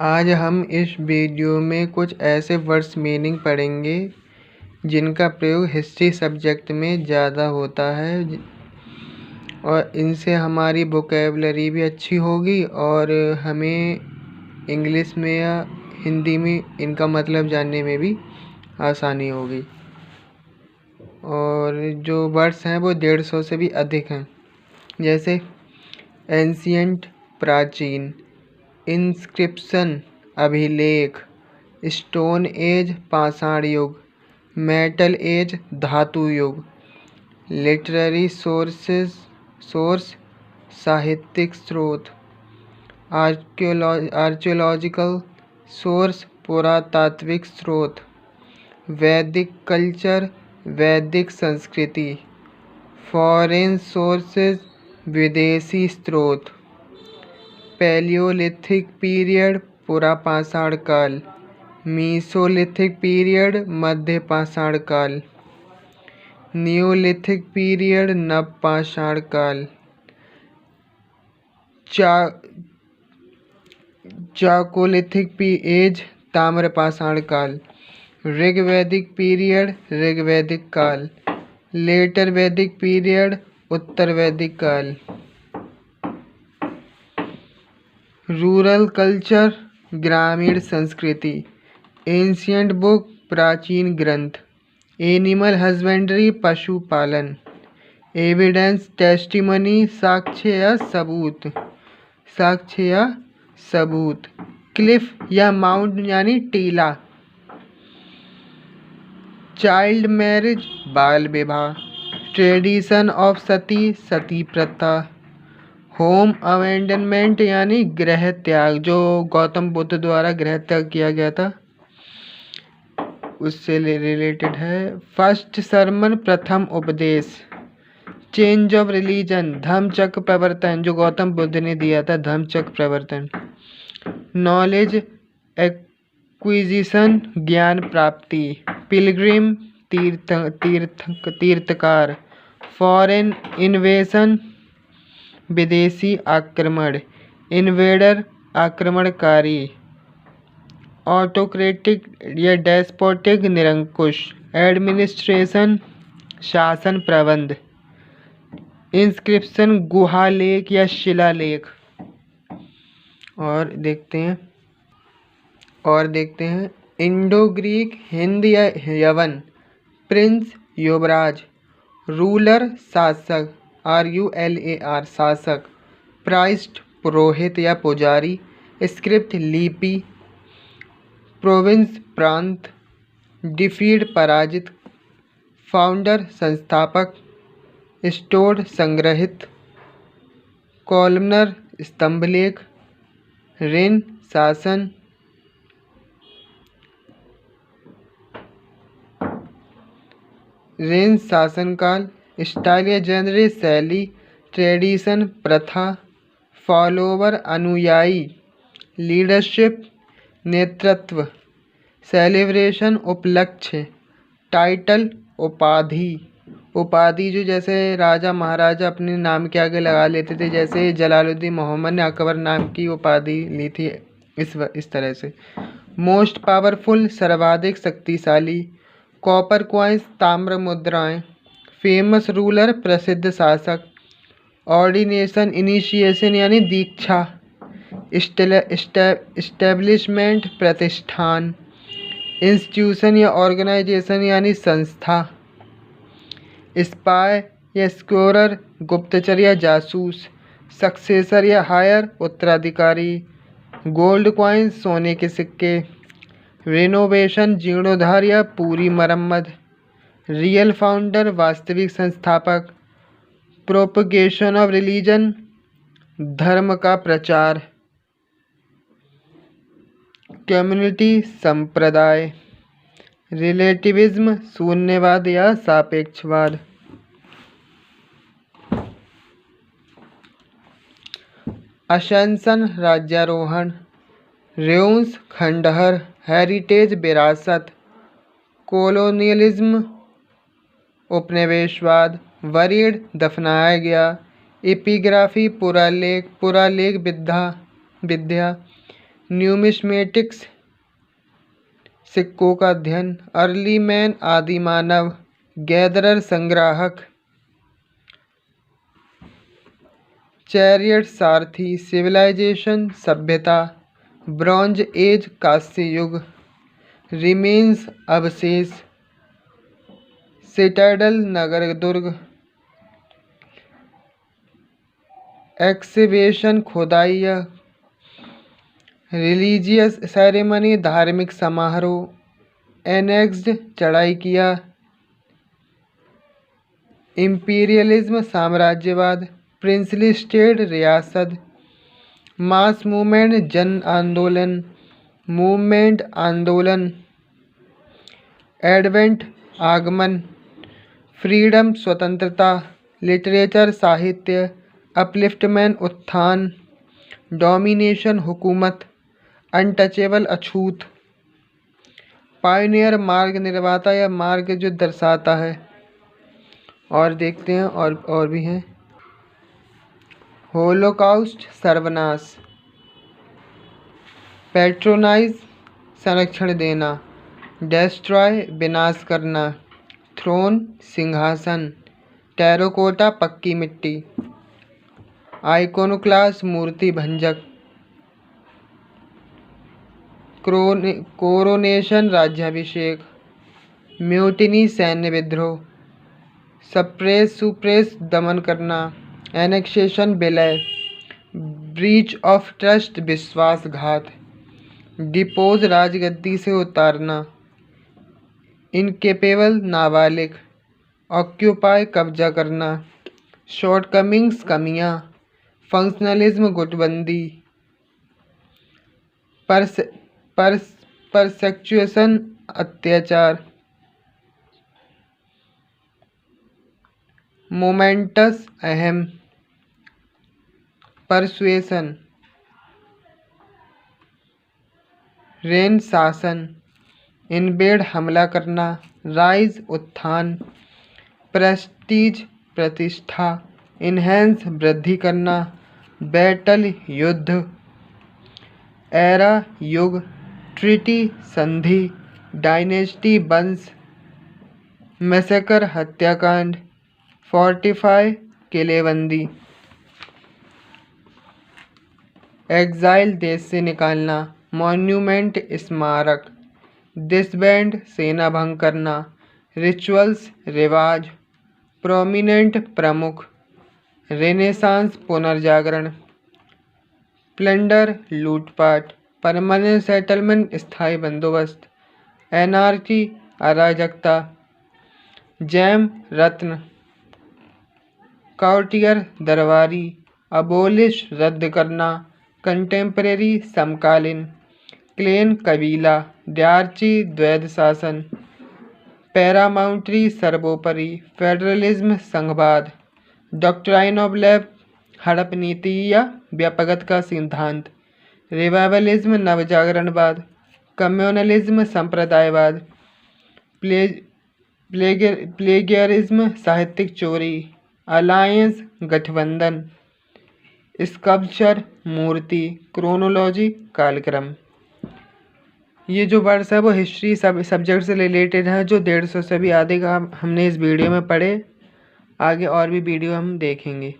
आज हम इस वीडियो में कुछ ऐसे वर्ड्स मीनिंग पढ़ेंगे जिनका प्रयोग हिस्ट्री सब्जेक्ट में ज़्यादा होता है और इनसे हमारी वोकैबुलरी भी अच्छी होगी और हमें इंग्लिश में या हिंदी में इनका मतलब जानने में भी आसानी होगी। और जो वर्ड्स हैं वो 150 से भी अधिक हैं, जैसे एंशिएंट प्राचीन, इंस्क्रिप्शन अभिलेख, स्टोन एज पाषाण युग, मेटल एज धातु युग, लिटरेरी सोर्स साहित्यिक स्रोत, आर्कियोलॉजिकल सोर्स पुरातात्विक स्रोत, वैदिक कल्चर वैदिक संस्कृति, फॉरेन सोर्सेज विदेशी स्रोत, पैलियोलिथिक पीरियड पुरापाषाण काल, मीसोलिथिक पीरियड मध्य पाषाण काल, नियोलिथिक पीरियड नवपाषाण काल, चाकोलिथिक एज ताम्रपाषाण काल, ऋग्वैदिक पीरियड ऋग्वैदिक काल, लेटर वैदिक पीरियड उत्तर वैदिक काल, रूरल कल्चर ग्रामीण संस्कृति, एंशिएंट बुक प्राचीन ग्रंथ, एनिमल हस्बेंड्री पशुपालन, एविडेंस टेस्टिमनी साक्ष्य या सबूत, क्लिफ या माउंट यानी टीला, चाइल्ड मैरिज बाल विवाह, ट्रेडिशन ऑफ सती प्रथा, होम अबैंडनमेंट यानी गृह त्याग, जो गौतम बुद्ध द्वारा गृह त्याग किया गया था उससे रिलेटेड है। फर्स्ट सरमन प्रथम उपदेश, change of religion Dhammachakra Pravartan, जो गौतम बुद्ध ने दिया था धम्मचक्र प्रवर्तन, नॉलेज एक्विजिशन ज्ञान प्राप्ति, पिलग्रिम तीर्थकार, फॉरेन इन्वेशन विदेशी आक्रमण, इन्वेडर आक्रमणकारी, ऑटोक्रेटिक या डेस्पोटिक निरंकुश, एडमिनिस्ट्रेशन शासन प्रबंध, इंस्क्रिप्शन गुहालेख या शिलालेख। और देखते हैं इंडो ग्रीक हिंद या यवन, प्रिंस युवराज, रूलर शासक RULAR शासक, प्राइस्ट पुरोहित या पुजारी, स्क्रिप्ट लिपि, प्रोविंस प्रांत, डिफीड पराजित, फाउंडर संस्थापक, स्टोर्ड संग्रहित, कॉलमनर स्तंभलेख, रेन शासन, रेन शासनकाल, स्टाइल या जेनरे शैली, ट्रेडिशन प्रथा, फॉलोवर अनुयायी, लीडरशिप नेतृत्व, सेलिब्रेशन उपलक्ष्य, टाइटल उपाधि जो जैसे राजा महाराजा अपने नाम के आगे लगा लेते थे, जैसे जलालुद्दीन मोहम्मद ने अकबर नाम की उपाधि ली थी, इस तरह से। मोस्ट पावरफुल सर्वाधिक शक्तिशाली, कॉपर क्वाइंस ताम्र मुद्राएं, फेमस रूलर प्रसिद्ध शासक, ऑर्डिनेशन इनिशिएशन यानी दीक्षा, इस्टेब्लिशमेंट प्रतिष्ठान, इंस्टीट्यूशन या ऑर्गेनाइजेशन यानी संस्था, स्पाई या स्कोरर गुप्तचर या जासूस, सक्सेसर या हायर उत्तराधिकारी, गोल्ड कॉइन्स सोने के सिक्के, रिनोवेशन जीर्णोद्धार या पूरी मरम्मत, रियल फाउंडर वास्तविक संस्थापक, प्रोपगेशन ऑफ रिलीजन धर्म का प्रचार, कम्युनिटी संप्रदाय, रिलेटिविज्म शून्यवाद या सापेक्षवाद। असेंशन राज्यारोहण, रेउंस खंडहर, हेरिटेज विरासत, कोलोनियलिज्म उपनिवेशवाद, वरीड दफनाया गया, एपिग्राफी पुरालेख विद्या, न्यूमिस्मेटिक्स, सिक्कों का अध्ययन। अर्ली मैन, आदि मानव। गैदरर, संग्राहक। चैरियट, सारथी। सिविलाइजेशन, सभ्यता। ब्रॉन्ज एज, कांस्य युग। रिमेन्स, अवशेष। सिटाडल, नगर दुर्ग। एक्सकेवेशन, खुदाई। रिलीजियस सेरेमनी, धार्मिक समारोह। एनेक्स्ड, चढ़ाई किया। इम्पीरियलिज्म, साम्राज्यवाद। प्रिंसली स्टेट, रियासत। मास मूवमेंट, जन आंदोलन। मूवमेंट, आंदोलन। एडवेंट, आगमन। फ्रीडम, स्वतंत्रता। लिटरेचर, साहित्य। अपलिफ्टमेंट, उत्थान। डोमिनेशन, हुकूमत। अनटचेबल, अछूत। पायनियर, मार्ग निर्माता या मार्ग जो दर्शाता है। और देखते हैं और भी हैं। होलोकाउस्ट, सर्वनाश। पैट्रोनाइज, संरक्षण देना। डेस्ट्रॉय, विनाश करना। थ्रोन, सिंहासन। टेराकोटा, पक्की मिट्टी। आइकोनोक्लास्ट, मूर्ति भंजक। कोरोनेशन, राज्याभिषेक। म्यूटिनी, सैन्य विद्रोह। सप्रेस, सुप्रेस, दमन करना। एनेक्सेशन, विलय। ब्रीच ऑफ ट्रस्ट, विश्वासघात। डिपोज, राजगद्दी से उतारना। इनकेपेबल, नाबालिग। ऑक्यूपाई, कब्जा करना। शॉर्टकमिंग्स, कमियां। फंक्शनलिज्म, गुटबंदी। परसेक्यूशन, अत्याचार। मोमेंटस, अहम। परसुएशन। रेन, शासन। इन्वेड, हमला करना। राइज, उत्थान। प्रेस्टीज, प्रतिष्ठा। इनहेंस, वृद्धि करना। बैटल, युद्ध। एरा, युग। ट्रीटी, संधि। डायनेस्टी, वंश। मैसेकर, हत्याकांड। फोर्टिफाई, किलेबंदी। एग्जाइल, देश से निकालना। मॉन्यूमेंट, स्मारक। डिसबैंड, सेना भंग करना। रिचुअल्स, रिवाज। प्रोमिनेंट, प्रमुख। रेनेसांस, पुनर्जागरण। प्लंडर, लूटपाट। परमानेंट सेटलमेंट, स्थायी बंदोबस्त। एनार्की, अराजकता। जैम, रत्न। काउटियर, दरबारी। अबोलिश, रद्द करना। कंटेम्परेरी, समकालीन। क्लेन, कबीला। ड्यार्ची, द्वैध शासन। पैरामाउंट्री, सर्वोपरि। फेडरलिज्म, संघवाद। डॉक्ट्राइन ऑफ लैब, हड़प नीति या व्यापकता का सिद्धांत। रिवाइवलिज्म, नवजागरणवाद। कम्युनलिज्म, संप्रदायवाद। प्लेगियरिज्म, साहित्यिक चोरी। अलायंस, गठबंधन। स्कल्पचर, मूर्ति। क्रोनोलॉजी, कालक्रम। ये जो वर्ड्स है वो हिस्ट्री सब्जेक्ट से रिलेटेड है, जो 150 से भी अधिक हमने इस वीडियो में पढ़े। आगे और भी वीडियो हम देखेंगे।